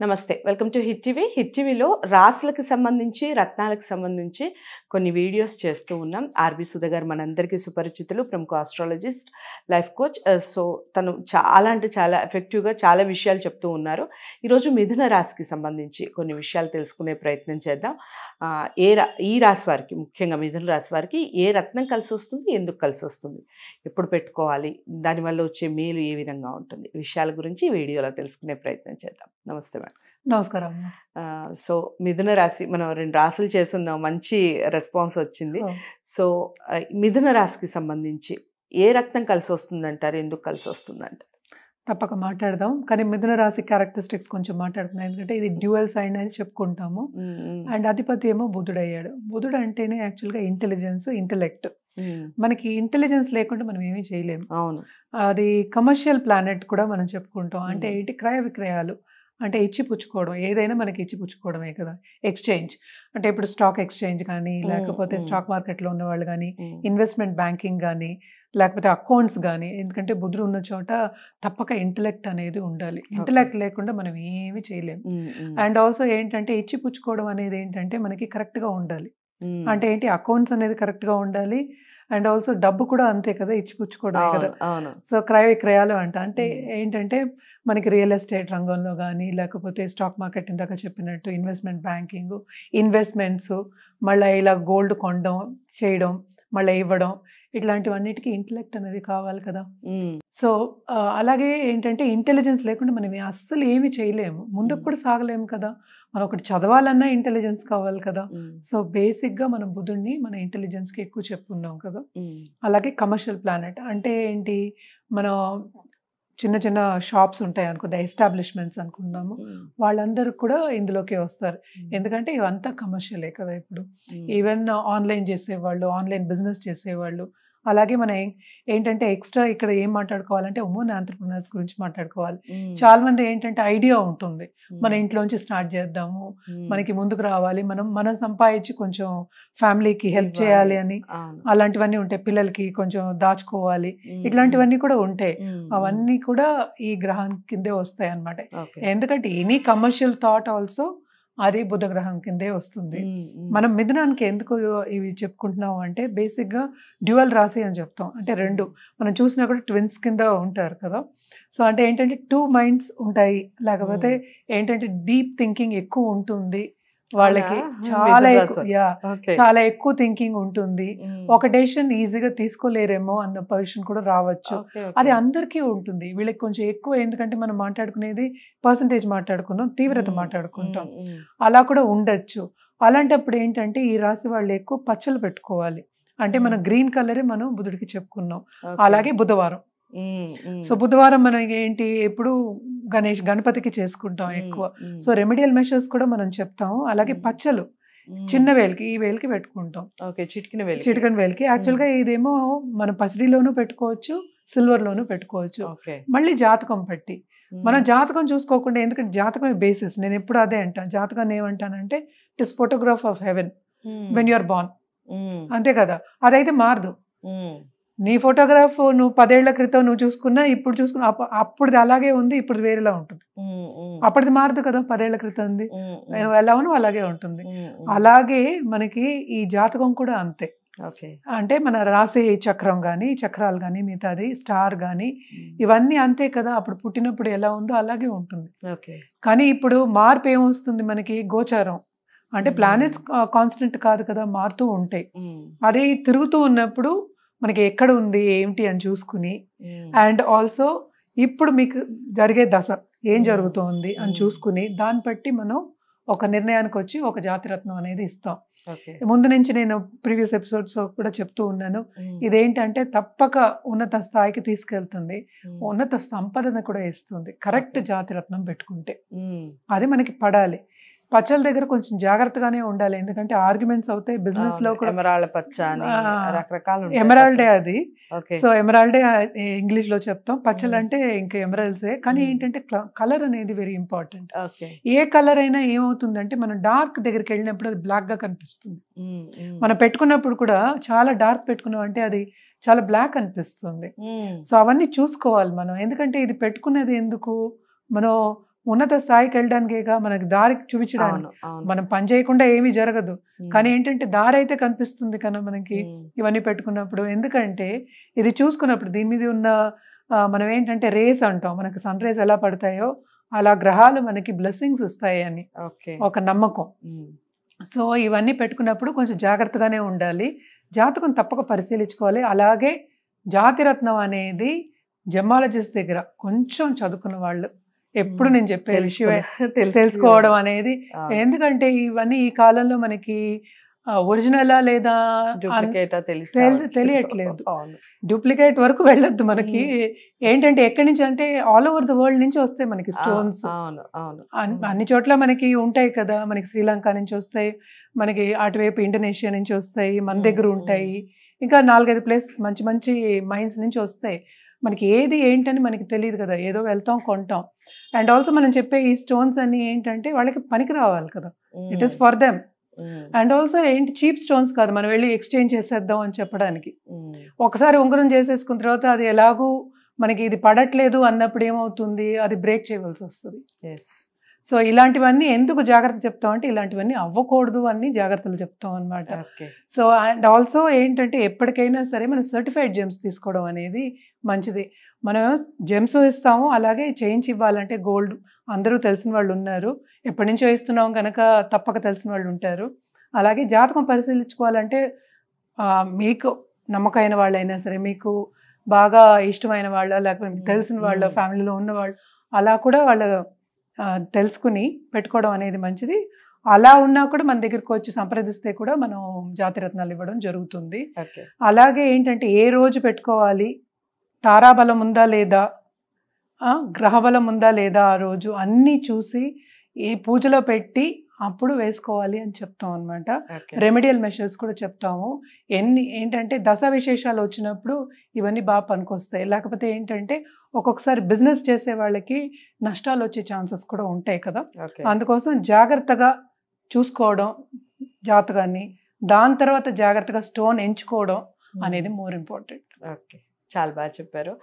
నమస్తే. Welcome to hit TV. Hit టీవీలో రాసులకు సంబంధించి, రత్నాలకు సంబంధించి కొన్ని వీడియోస్ చేస్తూ ఉన్నాం. ఆర్‌బి సుధ గారు మనందరికీ సుపరిచితులు. ప్రముఖ ఆస్ట్రాలజిస్ట్, లైఫ్ కోచ్. సో, తను చాలా అంటే చాలా ఎఫెక్టివ్‌గా చాలా విషయాలు చెప్తూ ఉన్నారు. ఈరోజు మిథున రాశికి సంబంధించి కొన్ని విషయాలు తెలుసుకునే ప్రయత్నం చేద్దాం. ఈ రాశి వారికి, ముఖ్యంగా మిథున రాశి వారికి ఏ రత్నం కలిసొస్తుంది? ఎందుకు కలిసొస్తుంది? ఎప్పుడు పెట్టుకోవాలి? దానివల్ల వచ్చే మేలు ఏ విధంగా ఉంటుంది? ఈ విషయాల గురించి ఈ వీడియోలో తెలుసుకునే ప్రయత్నం చేద్దాం. నమస్తే మేడం. నమస్కారం. సో, మిథున రాశి మనం 2 రాశులు చేసున్నాం. మంచి రెస్పాన్స్ వచ్చింది. సో, మిథున రాశికి సంబంధించి ఏ రత్నం కలిసొస్తుందంటారు? ఎందుకు కలిసొస్తుందంటారు? తప్పక మాట్లాడదాం. కానీ మిథున రాశి క్యారెక్టరిస్టిక్స్ కొంచెం మాట్లాడుకున్నాం. ఎందుకంటే ఇది డ్యూయల్ సైన్ అని చెప్పుకుంటాము. అండ్ అధిపతి ఏమో బుధుడు అయ్యాడు. బుధుడు అంటేనే యాక్చువల్గా ఇంటెలిజెన్స్, ఇంటెలెక్ట్. మనకి ఇంటెలిజెన్స్ లేకుండా మనం ఏమీ చేయలేము. అవును. అది కమర్షియల్ ప్లానెట్ కూడా మనం చెప్పుకుంటాం. అంటే ఏంటి, క్రయ విక్రయాలు అంటే ఇచ్చిపుచ్చుకోవడం. ఏదైనా మనకి ఇచ్చిపుచ్చుకోవడమే కదా. ఎక్స్చేంజ్ అంటే ఇప్పుడు స్టాక్ ఎక్స్చేంజ్ కానీ, లేకపోతే స్టాక్ మార్కెట్లో ఉన్న వాళ్ళు కానీ, ఇన్వెస్ట్మెంట్ బ్యాంకింగ్ కానీ, లేకపోతే అకౌంట్స్ కానీ. ఎందుకంటే బుధుడు ఉన్న చోట తప్పక ఇంటెలెక్ట్ అనేది ఉండాలి. ఇంటెలెక్ట్ లేకుండా మనం ఏమీ చేయలేము. అండ్ ఆల్సో ఏంటంటే ఇచ్చిపుచ్చుకోవడం అనేది ఏంటంటే మనకి కరెక్ట్గా ఉండాలి. అంటే ఏంటి, అకౌంట్స్ అనేది కరెక్ట్గా ఉండాలి. అండ్ ఆల్సో డబ్బు కూడా అంతే కదా, ఇచ్చిపుచ్చుకోవడమే కదా. సో, క్రయ విక్రయాలు అంటే ఏంటంటే మనకి రియల్ ఎస్టేట్ రంగంలో కానీ, లేకపోతే స్టాక్ మార్కెట్ ఇందాక చెప్పినట్టు ఇన్వెస్ట్మెంట్ బ్యాంకింగ్, ఇన్వెస్ట్మెంట్స్, మళ్ళీ ఇలా గోల్డ్ కొనడం, చేయడం, మళ్ళీ ఇవ్వడం, ఇట్లాంటివన్నిటికీ ఇంటెలెక్ట్ అనేది కావాలి కదా. సో, అలాగే ఏంటంటే ఇంటెలిజెన్స్ లేకుండా మనం అస్సలు ఏమి చేయలేము, ముందుకు కూడా సాగలేము కదా. మనం ఒకటి చదవాలన్నా ఇంటెలిజెన్స్ కావాలి కదా. సో, బేసిక్గా మనం బుధుడిని మన ఇంటెలిజెన్స్కి ఎక్కువ చెప్పుకున్నాం కదా. అలాగే కమర్షియల్ ప్లానెట్ అంటే ఏంటి, మనం చిన్న చిన్న షాప్స్ ఉంటాయి అనుకుందాం, ఎస్టాబ్లిష్మెంట్స్ అనుకున్నాము, వాళ్ళందరూ కూడా ఇందులోకి వస్తారు. ఎందుకంటే ఇవంతా కమర్షియలే కదా. ఇప్పుడు ఈవెన్ ఆన్లైన్ చేసేవాళ్ళు, ఆన్లైన్ బిజినెస్ చేసేవాళ్ళు, అలాగే మనం ఏంటంటే ఎక్స్ట్రా ఇక్కడ ఏం మాట్లాడుకోవాలంటే ఉమెన్ ఆంటర్‌ప్రెన్యూర్స్ గురించి మాట్లాడుకోవాలి. చాలా మంది ఏంటంటే ఐడియా ఉంటుంది, మన ఇంట్లోంచి స్టార్ట్ చేద్దాము, మనకి ముందుకు రావాలి, మనం సంపాదించి కొంచెం ఫ్యామిలీకి హెల్ప్ చేయాలి అని, అలాంటివన్నీ ఉంటాయి. పిల్లలకి కొంచెం దాచుకోవాలి, ఇట్లాంటివన్నీ కూడా ఉంటాయి. అవన్నీ కూడా ఈ గ్రహం కిందే వస్తాయి అన్నమాట. ఎందుకంటే ఎనీ కమర్షియల్ థాట్ ఆల్సో అది బుధ గ్రహం కిందే వస్తుంది. మనం మిథునానికి ఎందుకు ఇవి చెప్పుకుంటున్నాం అంటే బేసిక్గా డ్యూయల్ రాశి అని చెప్తాం. అంటే రెండు మనం చూసినా కూడా ట్విన్స్ కింద ఉంటారు కదా. సో, అంటే ఏంటంటే 2 మైండ్స్ ఉంటాయి, లేకపోతే ఏంటంటే డీప్ థింకింగ్ ఎక్కువ ఉంటుంది వాళ్ళకి. చాలా ఎక్కువ థింకింగ్ ఉంటుంది. ఒక డెసిషన్ ఈజీగా తీసుకోలేరేమో అన్న పొజిషన్ కూడా రావచ్చు. అది అందరికీ ఉంటుంది. వీళ్ళకి కొంచెం ఎక్కువ, ఎందుకంటే మనం మాట్లాడుకునేది పర్సంటేజ్ మాట్లాడుకుందాం, తీవ్రత మాట్లాడుకుంటాం, అలా కూడా ఉండొచ్చు. అలాంటప్పుడు ఏంటంటే ఈ రాశి వాళ్ళు ఎక్కువ పచ్చలు పెట్టుకోవాలి. అంటే మనం గ్రీన్ కలరే మనం బుధుడికి చెప్పుకున్నాం. అలాగే బుధవారం. సో, బుధవారం మనకి ఏంటి, ఎప్పుడు గణపతికి చేసుకుంటాం ఎక్కువ. సో, రెమెడియల్ మెషర్స్ కూడా మనం చెప్తాం. అలాగే పచ్చలు చిన్న వేలికి, ఈ వేలికి పెట్టుకుంటాం, చిటికన వేలికి. యాక్చువల్గా ఇదేమో మనం పసిడిలోనూ పెట్టుకోవచ్చు, సిల్వర్లోనూ పెట్టుకోవచ్చు. మళ్ళీ జాతకం పట్టి మనం జాతకం చూసుకోకుండా, ఎందుకంటే జాతకమే బేసిస్. నేను ఎప్పుడు అదే అంటాను, జాతకాన్ని ఏమంటానంటే it is photograph of heaven when you are born, అంతే కదా. అదైతే మారదు. నీ ఫోటోగ్రాఫ్ నువ్వు 10 ఏళ్ల క్రితం నువ్వు చూసుకున్నా, ఇప్పుడు చూసుకున్నా, అప్పుడుది అలాగే ఉంది, ఇప్పుడు వేరేలా ఉంటుంది. అప్పటిది మారదు కదా, 10 ఏళ్ల క్రితంది నువ్వు ఎలా ఉన్నావు అలాగే ఉంటుంది. అలాగే మనకి ఈ జాతకం కూడా అంతే. అంటే మన రాశి చక్రం కానీ, చక్రాలు కానీ, మిగతాది స్టార్ కానీ, ఇవన్నీ అంతే కదా. అప్పుడు పుట్టినప్పుడు ఎలా ఉందో అలాగే ఉంటుంది. కానీ ఇప్పుడు మార్పు ఏమొస్తుంది మనకి, గోచారం అంటే ప్లానెట్స్ కాన్స్టెంట్ కాదు కదా, మారుతూ ఉంటాయి. అది తిరుగుతూ ఉన్నప్పుడు మనకి ఎక్కడ ఉంది ఏంటి అని చూసుకుని, అండ్ ఆల్సో ఇప్పుడు మీకు జరిగే దశ ఏం జరుగుతుంది అని చూసుకుని, దాన్ని బట్టి మనం ఒక నిర్ణయానికి వచ్చి ఒక జాతిరత్నం అనేది ఇస్తాం. ముందు నుంచి నేను ప్రీవియస్ ఎపిసోడ్స్ కూడా చెప్తూ ఉన్నాను, ఇదేంటంటే తప్పక ఉన్నత స్థాయికి తీసుకెళ్తుంది, ఉన్నత సంపదను కూడా ఇస్తుంది కరెక్ట్ జాతిరత్నం పెట్టుకుంటే. అది మనకి పడాలి. పచ్చల దగ్గర కొంచెం జాగ్రత్తగానే ఉండాలి, ఎందుకంటే ఆర్గ్యుమెంట్స్ అవుతాయి బిజినెస్ లో కూడా. ఎమరాల్డే అది. సో, ఎమరాల్డే ఇంగ్లీష్ లో చెప్తాం. పచ్చలు అంటే ఇంకా ఎమరాల్డ్సే. కానీ ఏంటంటే కలర్ అనేది వెరీ ఇంపార్టెంట్. ఏ కలర్ అయినా ఏమవుతుందంటే మనం డార్క్ దగ్గరికి వెళ్ళినప్పుడు అది బ్లాక్ గా కనిపిస్తుంది. మనం పెట్టుకున్నప్పుడు కూడా చాలా డార్క్ పెట్టుకున్నాం అంటే అది చాలా బ్లాక్ అనిపిస్తుంది. సో, అవన్నీ చూసుకోవాలి మనం. ఎందుకంటే ఇది పెట్టుకునేది ఎందుకు, మనం ఉన్నత స్థాయికి వెళ్ళడానికేగా మనకి దారి చూపించడానికి. మనం పని చేయకుండా ఏమీ జరగదు, కానీ ఏంటంటే దారి అయితే కనిపిస్తుంది కదా మనకి ఇవన్నీ పెట్టుకున్నప్పుడు. ఎందుకంటే ఇది చూసుకున్నప్పుడు దీని మీద ఉన్న మనం ఏంటంటే రేస్ అంటాం, మనకి సన్ రేస్ ఎలా పడతాయో అలా గ్రహాలు మనకి బ్లెస్సింగ్స్ ఇస్తాయి అని ఒక నమ్మకం. సో ఇవన్నీ పెట్టుకున్నప్పుడు కొంచెం జాగ్రత్తగానే ఉండాలి, జాతకం తప్పక పరిశీలించుకోవాలి. అలాగే జాతిరత్నం అనేది జెమాలజిస్ట్ దగ్గర కొంచెం చదువుకున్న వాళ్ళు ఎప్పుడు నేను చెప్పే విషయమే తెలుసుకోవడం అనేది. ఎందుకంటే ఇవన్నీ ఈ కాలంలో మనకి ఒరిజినలా లేదా తెలియట్లేదు, డూప్లికేట్ వరకు వెళ్ళొద్దు. మనకి ఏంటంటే ఎక్కడి నుంచి అంటే ఆల్ ఓవర్ ద వరల్డ్ నుంచి వస్తాయి మనకి స్టోన్స్, అన్ని చోట్ల మనకి ఉంటాయి కదా. మనకి శ్రీలంక నుంచి వస్తాయి, మనకి అటువైపు ఇండోనేషియా నుంచి వస్తాయి, మన దగ్గర ఉంటాయి, ఇంకా 4-5 ప్లేసెస్ మంచి మంచి మైన్స్ నుంచి వస్తాయి. మనకి ఏది ఏంటని మనకి తెలియదు కదా, ఏదో వెళ్తాం కొంటాం. అండ్ ఆల్సో మనం చెప్పే ఈ స్టోన్స్ అన్ని ఏంటంటే వాళ్ళకి పనికి రావాలి కదా, it is for them. And also ఏంటి చీప్ స్టోన్స్ కాదు, మనం వెళ్ళి ఎక్స్చేంజ్ చేసేద్దాం అని చెప్పడానికి. ఒకసారి ఉంగరం చేసేసుకున్న తర్వాత అది ఎలాగూ మనకి ఇది పడట్లేదు అన్నప్పుడు ఏమవుతుంది, అది బ్రేక్ చేయవలసి వస్తుంది. సో ఇలాంటివన్నీ ఎందుకు జాగ్రత్త చెప్తాం అంటే ఇలాంటివన్నీ అవ్వకూడదు అని జాగ్రత్తలు చెప్తాం అనమాట. సో అండ్ ఆల్సో ఏంటంటే ఎప్పటికైనా సరే మనం సర్టిఫైడ్ జెమ్స్ తీసుకోవడం అనేది మంచిది. మనం జెమ్స్ ఇస్తాము, అలాగే చేయించి ఇవ్వాలంటే గోల్డ్ అందరూ తెలిసిన వాళ్ళు ఉన్నారు, ఎప్పటి నుంచో ఇస్తున్నాం కనుక తప్పక తెలిసిన వాళ్ళు ఉంటారు. అలాగే జాతకం పరిశీలించుకోవాలంటే మీకు నమ్మకమైన వాళ్ళైనా సరే, మీకు బాగా ఇష్టమైన వాళ్ళ, లేకపోతే తెలిసిన వాళ్ళ, ఫ్యామిలీలో ఉన్నవాళ్ళు, అలా కూడా వాళ్ళ తెలుసుకుని పెట్టుకోవడం అనేది మంచిది. అలా ఉన్నా కూడా మన దగ్గరకు వచ్చి సంప్రదిస్తే కూడా మనం జాతిరత్నాలు ఇవ్వడం జరుగుతుంది. అలాగే ఏంటంటే ఏ రోజు పెట్టుకోవాలి, తారాబలం ఉందా లేదా, గ్రహబలం ఉందా లేదా, ఆ రోజు అన్నీ చూసి ఈ పూజలో పెట్టి అప్పుడు వేసుకోవాలి అని చెప్తాం అనమాట. రెమెడియల్ మెషర్స్ కూడా చెప్తాము. ఏంటంటే దశ విశేషాలు వచ్చినప్పుడు ఇవన్నీ బాగా పనికొస్తాయి. లేకపోతే ఏంటంటే ఒక్కొక్కసారి బిజినెస్ చేసే వాళ్ళకి నష్టాలు వచ్చే ఛాన్సెస్ కూడా ఉంటాయి కదా, అందుకోసం జాగ్రత్తగా చూసుకోవడం జాతకాన్ని, దాని తర్వాత జాగ్రత్తగా స్టోన్ ఎంచుకోవడం అనేది మోర్ ఇంపార్టెంట్. చాలా బాగా చెప్పారు.